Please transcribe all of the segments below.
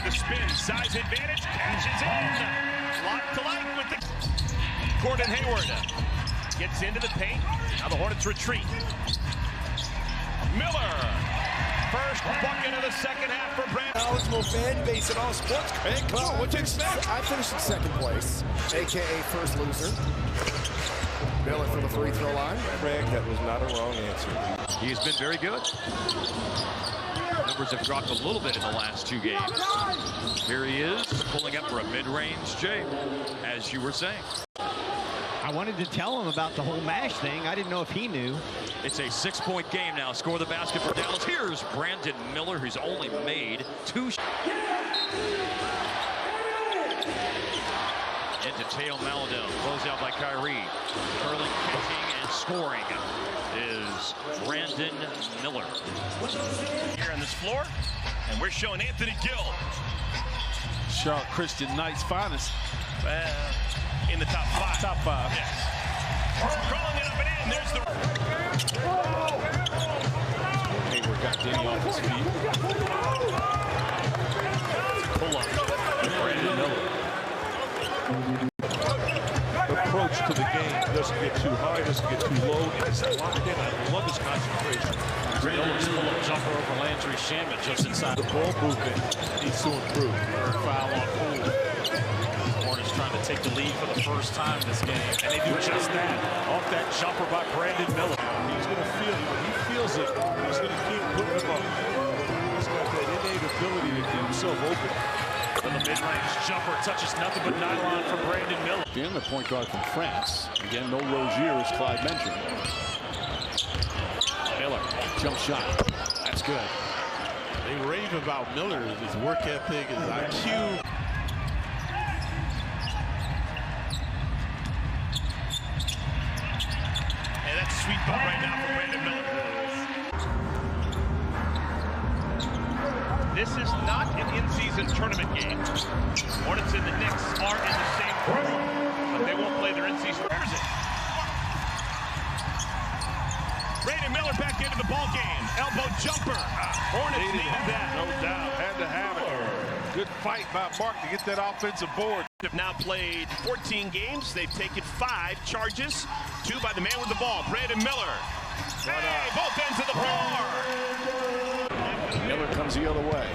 the spin, size advantage, catches in. Lock to light with the Gordon Hayward gets into the paint. Now the Hornets retreat. Miller, first bucket of the second half for Brandon. Eligible fan base in all sports. Craig, come on, what do you expect? I finished in second place, a.k.a. first loser. Miller from the free throw line. Craig, that was not a wrong answer. He's been very good. Numbers have dropped a little bit in the last two games. Here he is, pulling up for a mid-range Jay, as you were saying. I wanted to tell him about the whole MASH thing. I didn't know if he knew. It's a 6-point game now. Score the basket for Dallas. Here's Brandon Miller, who's only made 2 shots. Into Teo Maladon. Closed out by Kyrie. Curling, kicking, and scoring is Brandon Miller. Here on this floor, and we're showing Anthony Gill. Charlotte Christian Knight's finest. In the top 5. Top 5. Yes. Crawling it up and in. There's the... Hayward got Denny off his feet. Pull up. Brandon Miller. Approach to the game doesn't get too high, doesn't get too low. It's locked in. I love his concentration. Miller's pull up jumper over Landry Shamet just inside. The ball movement needs to improve. Foul on Poole. Hornets trying to take the lead for the first time this game, and they do just that off that jumper by Brandon Miller. He's going to feel it. When he feels it, he's going to keep putting them up. He's got that innate ability to keep himself open. For the mid-range jumper, touches nothing but nylon from Brandon Miller. Again, the point guard from France. Again, no Rozier, as Clyde mentioned. Miller, jump shot. That's good. They rave about Miller, his work ethic, his IQ. And that's a sweet ball right now for Brandon Miller. This is not an in-season tournament game. Hornets and the Knicks are in the same group, but they won't play their in-season. Where's it? Brandon Miller back into the ball game. Elbow jumper. Hornets needed that. No doubt, had to have it. Good fight by Mark to get that offensive board. Have now played 14 games. They've taken 5 charges. 2 by the man with the ball, Brandon Miller. Hey, both ends of the floor. Miller comes the other way.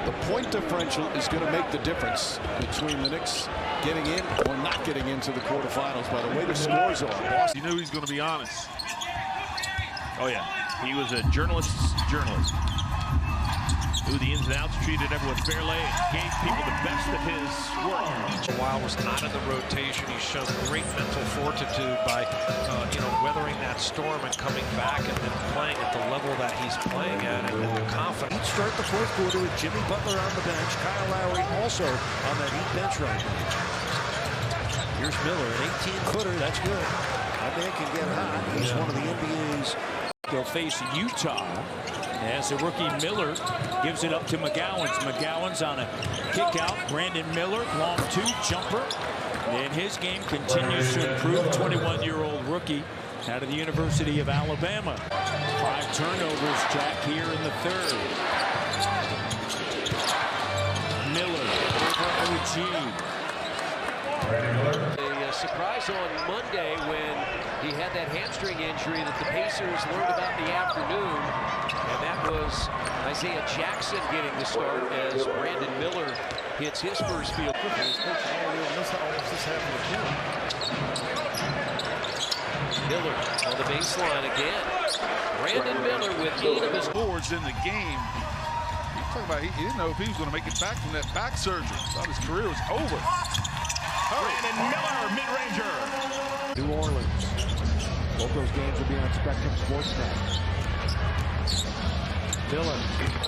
The point differential is going to make the difference between the Knicks getting in or not getting into the quarterfinals by the way the scores are. Boston. He knew he was going to be honest. Oh, yeah. He was a journalist's journalist. Knew the ins and outs, treated everyone fairly, and gave people the best of his work. While was not in the rotation, he showed great mental fortitude by, weathering that storm and coming back and then playing at the level that he's playing at and confident. He'd start the fourth quarter with Jimmy Butler on the bench, Kyle Lowry also on that heat bench right now. Here's Miller, an 18-footer, that's good. That man can get hot. He's one of the NBA's. They'll face Utah as the rookie Miller gives it up to McGowan's. McGowan's on a kick out. Brandon Miller, long 2, jumper. And his game continues to improve. 21-year-old rookie out of the University of Alabama. 5 turnovers, Jack, here in the third. Miller over Eugene. A surprise on Monday when he had that hamstring injury that the Pacers learned about in the afternoon. And that was Isaiah Jackson getting the start as Brandon Miller hits his first field. Miller on the baseline again. Brandon Miller with 8 of his boards in the game. Talking about he didn't know if he was going to make it back from that back surgery. Thought his career was over. Brandon Miller, mid-ranger. New Orleans. Both those games will be on Spectrum Sportsnet. Miller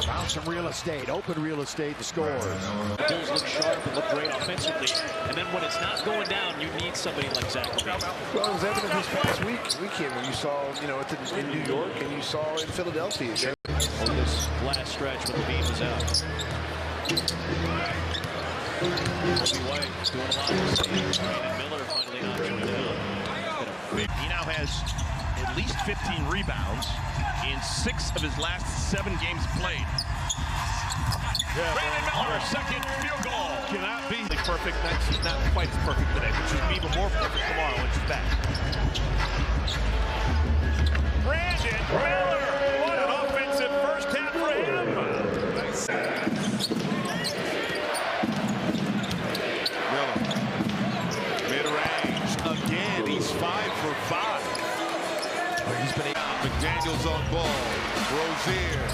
found some real estate, open real estate, the scores. The Bulls look sharp and look great offensively. And then when it's not going down, you need somebody like Zach LaVine. Well, it was evident this past weekend when you saw, in New York and you saw in Philadelphia. On this last stretch when LaVine was out. Kobe White doing a lot of the same. Brandon Miller finally notching down. He now has at least 15 rebounds in 6 of his last 7 games played. Brandon Miller, second field goal. Cannot be Perfect night. She's not quite as perfect today, but she'll be even more perfect tomorrow when she's back. Brandon Miller. What an offensive first half for him. Nice. Miller. Mid-range again. He's 5 for 5. He's been McDaniels on ball. Rozier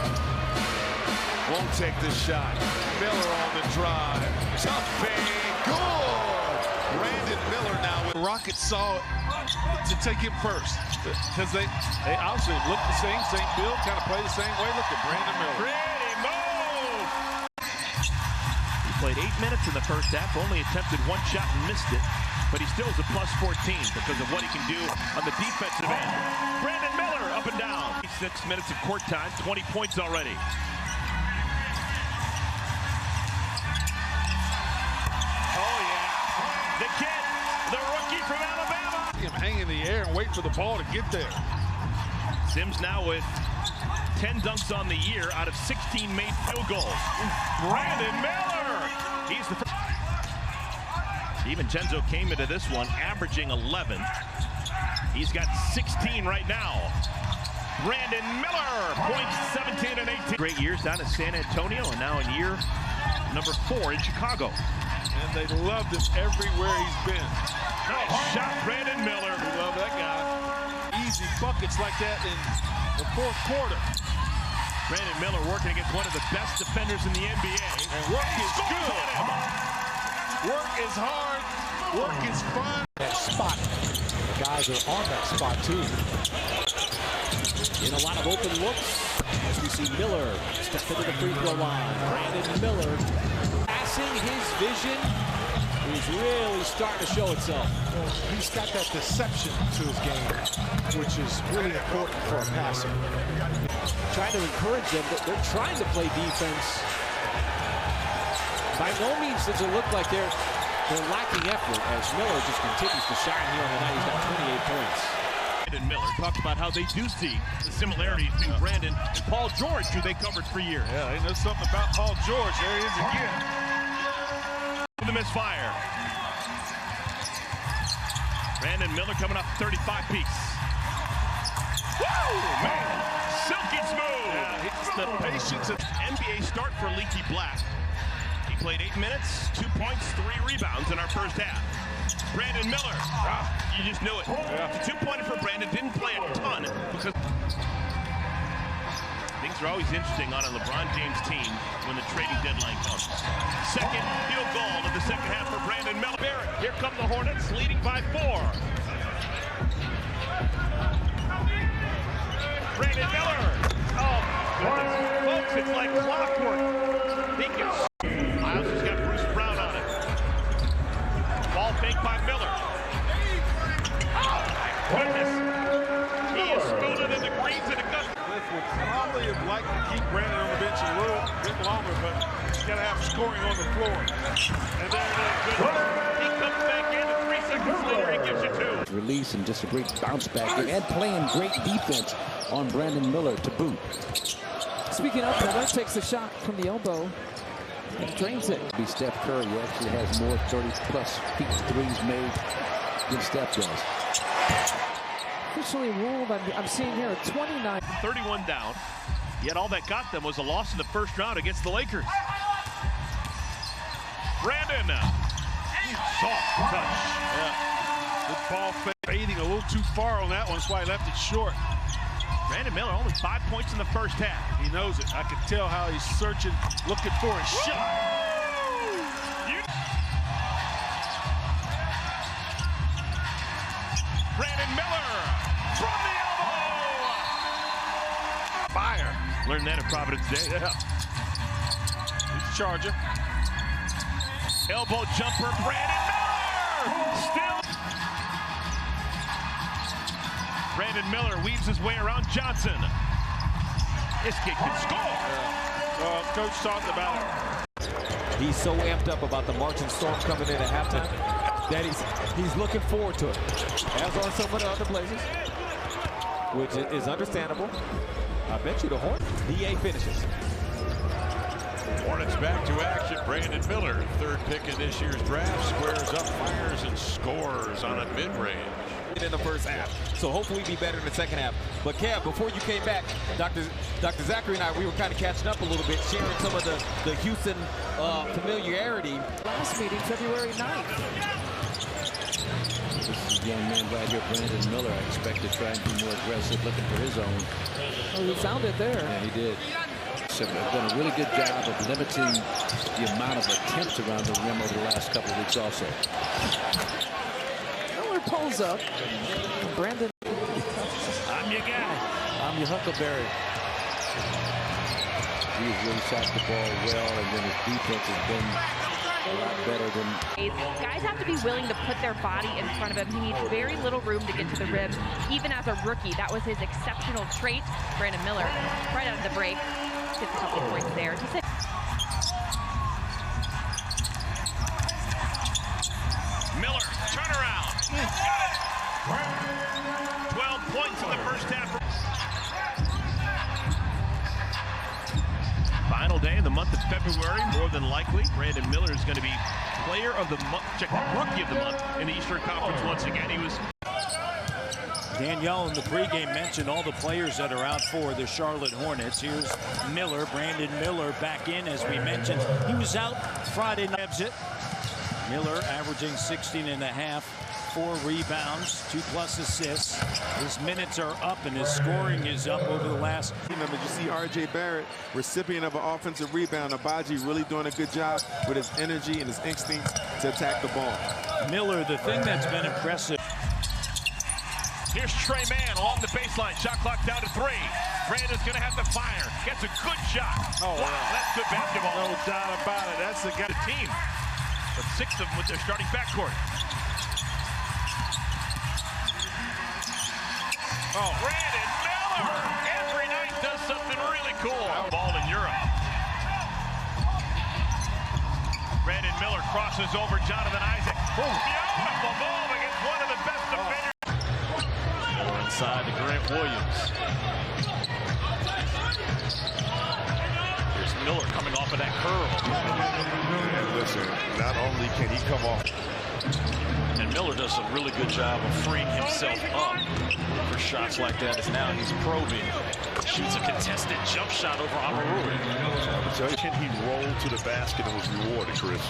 won't take the shot. Miller on the drive. Jumping. Good. Brandon Miller now. Rockets saw it to take him first because they obviously look the same build, kind of play the same way. Look at Brandon Miller. Pretty move. He played 8 minutes in the first half, only attempted 1 shot and missed it, but he still is a plus 14 because of what he can do on the defensive end. Brandon Miller up and down. 6 minutes of court time, 20 points already. Oh yeah, the kid, the rookie from Alabama. See him hang in the air and wait for the ball to get there. Sims now with 10 dunks on the year out of 16 made field goals. Brandon Miller, he's the first. DiVincenzo came into this one averaging 11. He's got 16 right now. Brandon Miller, points 17 and 18. Great years down in San Antonio and now in year number 4 in Chicago. And they loved him everywhere he's been. Nice shot, Brandon Miller. We love that guy. Easy buckets like that in the 4th quarter. Brandon Miller working against one of the best defenders in the NBA. And work is good. Work is hard. Work is fun. That spot. The guys are on that spot too. In a lot of open looks, as we see Miller step into the free throw line. Brandon Miller passing his vision is really starting to show itself. He's got that deception to his game, which is really important for a passer. Trying to encourage them, but they're trying to play defense. By no means does it look like they're lacking effort as Miller just continues to shine here on the night. He's got 28 points. And Miller talked about how they do see the similarities between Brandon and Paul George, who they covered for years. Yeah, they know something about Paul George. There he is again. The misfire. Brandon Miller coming off 35 piece. Woo, man, silky smooth. Yeah, it's the patience of NBA start for Leaky Black. He played 8 minutes, 2 points, 3 rebounds in our first half. Brandon Miller, you just knew it. Yeah. The 2-pointer for Brandon, didn't play a ton because things are always interesting on a LeBron James team when the trading deadline comes. Second field goal of the second half for Brandon Miller. Barrett, here come the Hornets leading by 4. Brandon Miller. Oh, goodness. Folks, it's like clockwork. He can. Miles has got Bruce Brown on it. Ball fake by Miller. Oh, my goodness. He is smoother than the greens in Augusta. Cliff would probably have liked to keep Brandon on the bench a little bit longer, but he's got to have scoring on the floor. And there it is. Good. He comes back in, and 3 seconds later, he gives you 2. Release and just a great bounce back game and playing great defense on Brandon Miller to boot. Speaking of, Miller takes the shot from the elbow and drains it. Be Steph Curry actually has more 30-plus feet threes made than Steph does. Officially ruled, I'm seeing here, a 29. 31 down. Yet all that got them was a loss in the first round against the Lakers. Brandon. Soft touch. Yeah. Good ball fading a little too far on that one. That's why he left it short. Brandon Miller only 5 points in the first half. He knows it. I can tell how he's searching, looking for a shot. Brandon Miller from the elbow. Fire. Learned that at Providence Day. Yeah. He's a Charger. Elbow jumper, Brandon Miller. Still. Brandon Miller weaves his way around Johnson. This kid can score. Coach talked about it. He's so amped up about the Marching Storm coming in at halftime that he's looking forward to it. As are some of the other places, which is understandable. I bet you the Hornets. DA finishes. Hornets back to action. Brandon Miller, third pick in this year's draft, squares up, fires, and scores on a mid-range. In the first half, so hopefully be better in the second half. But Kev, before you came back, Dr. Zachary and I, we were kind of catching up a little bit, sharing some of the Houston familiarity. Last meeting, February 9th. This is a young man right here, Brandon Miller. I expect to try and be more aggressive, looking for his own. Oh, he found it there. Yeah, he did. So they've done a really good job of limiting the amount of attempts around the rim over the last couple of weeks also. Miller pulls up. Brandon. I'm your guy. I'm your Huckleberry. He's really shot the ball well, and then his defense has been a lot better than... Guys have to be willing to put their body in front of him. He needs very little room to get to the rim. Even as a rookie, that was his exceptional trait. Brandon Miller, right out of the break, gets a couple points there. Miller, turnaround. Got it. 12 points in the first half. Final day in the month of February, more than likely, Brandon Miller is going to be player of the month, rookie of the month in the Eastern Conference once again. He was. Danielle in the pregame mentioned all the players that are out for the Charlotte Hornets. Here's Miller, Brandon Miller back in, as we mentioned. He was out Friday night. Miller averaging 16.5, 4 rebounds, 2+ assists. His minutes are up and his scoring is up over the last. Remember, you see R.J. Barrett, recipient of an offensive rebound. Abaji really doing a good job with his energy and his instinct to attack the ball. Miller, the thing that's been impressive. Here's Trey Mann along the baseline. Shot clock down to 3. Brandon's going to have to fire. Gets a good shot. Oh, wow, that's good basketball. No doubt about it. That's the guy. The team. But 6 of them with their starting backcourt. Oh, Brandon Miller every night does something really cool. Ball in Europe. Brandon Miller crosses over Jonathan Isaac. Beautiful ball against one of the best defenders. Inside to Grant Williams. Here's Miller coming off of that curl. And listen, not only can he come off. And Miller does a really good job of freeing himself up for shots like that, as now he's probing. Shoots a contested jump shot over Amaruri. He rolled to the basket and was rewarded, Chris.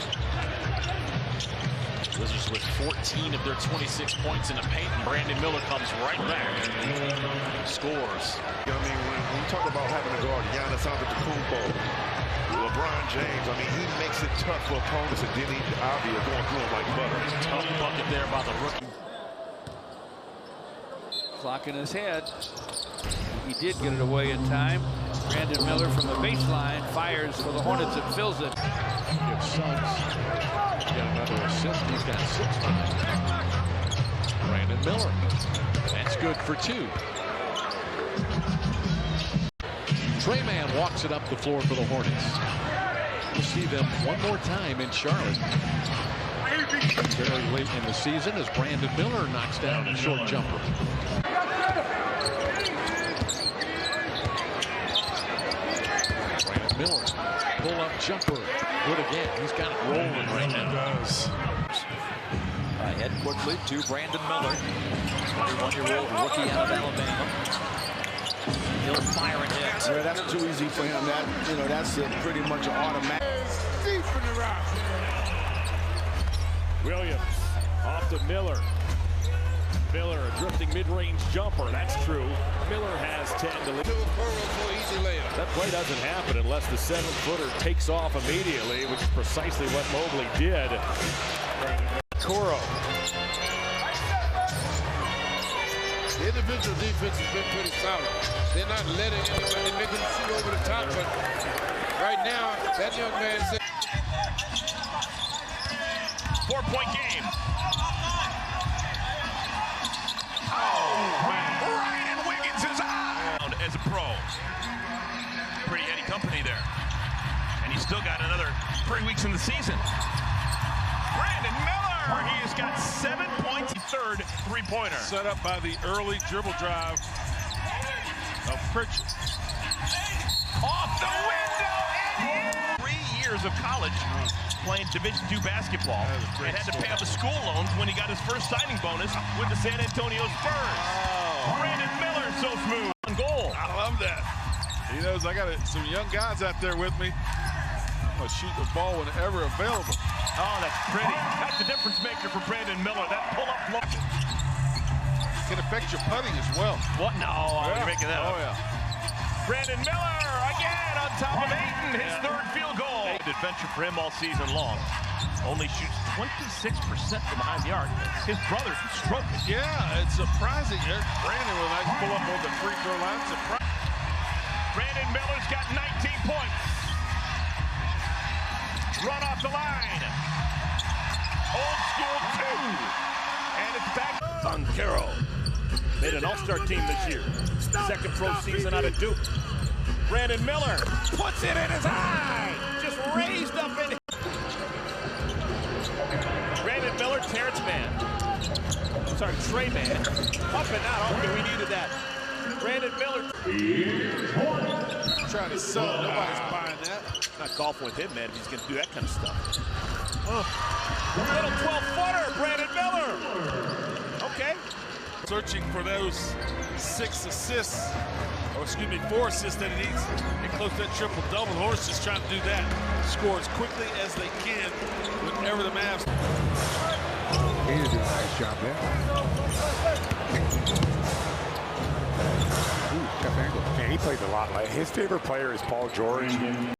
Wizards with 14 of their 26 points in the paint, and Brandon Miller comes right back. Scores. I mean, when we talk about having a guard, Giannis Antetokounmpo, LeBron James, I mean, he makes it tough for opponents, and then he obviously going through him like butter. Tough bucket there by the rookie. Clock in his head. He did get it away in time. Brandon Miller from the baseline fires for the Hornets and fills it. If Suggs got another assist, he's got 6 tonight. Brandon Miller. That's good for 2. Trey Mann walks it up the floor for the Hornets. We'll see them one more time in Charlotte. Very late in the season as Brandon Miller knocks down a short jumper. Brandon Miller, pull-up jumper. Good again. He's got it rolling right now. Head quickly to Brandon Miller, 21-year-old rookie out of Alabama. He'll fire and hit. Yeah, that's too easy for him. That's pretty much an automatic. Deep in the rock. Williams off to Miller. Miller, a drifting mid-range jumper. That's true. Miller has 10 to lead. That play doesn't happen unless the 7-footer takes off immediately, which is precisely what Mobley did. Coro. The individual defense has been pretty solid. They're not letting anybody make them shoot over the top, but right now, that young man said 4-point game. Ryan Wiggins is out as a pro. Pretty heady company there. And he's still got another 3 weeks in the season. Brandon Miller, he has got 7 points. Third three-pointer. Set up by the early dribble drive of Pritchard. Off the window and in. 3 years of college playing Division II basketball and had to pay off his school loans when he got his first signing bonus with the San Antonio Spurs. Brandon Miller, so smooth on goal. I love that. He knows I got some young guys out there with me. I'm going to shoot the ball whenever available. Oh, that's pretty. That's the difference maker for Brandon Miller. That pull-up look can affect your putting as well. What? No, I'm making that up. Oh, yeah. Brandon Miller again on top of Ayton, his third field goal. Adventure for him all season long. Only shoots 26% from behind the arc. His brother's struggling. Yeah, it's surprising. Brandon will like pull up on the free throw line. Brandon Miller's got 19 points. Run off the line. Old school 2. And it's back. Boncaro made an all-star team this year. Second pro season out of Duke. Brandon Miller puts it in his eye. Just raised up in. Brandon Miller, Terrence man. Sorry, Trey man. Up and out. Okay, we needed that. Brandon Miller. Trying to sell. Nobody's buying that. Not golfing with him, man, if he's going to do that kind of stuff. Little 12-footer, Brandon Miller. Okay. Searching for those 6 assists, or excuse me, 4 assists that he needs. Get close to that triple-double. Hornets is trying to do that. Score as quickly as they can whenever the Mavs. He did a nice job there. Ooh, tough angle. Man, he plays a lot. His favorite player is Paul George.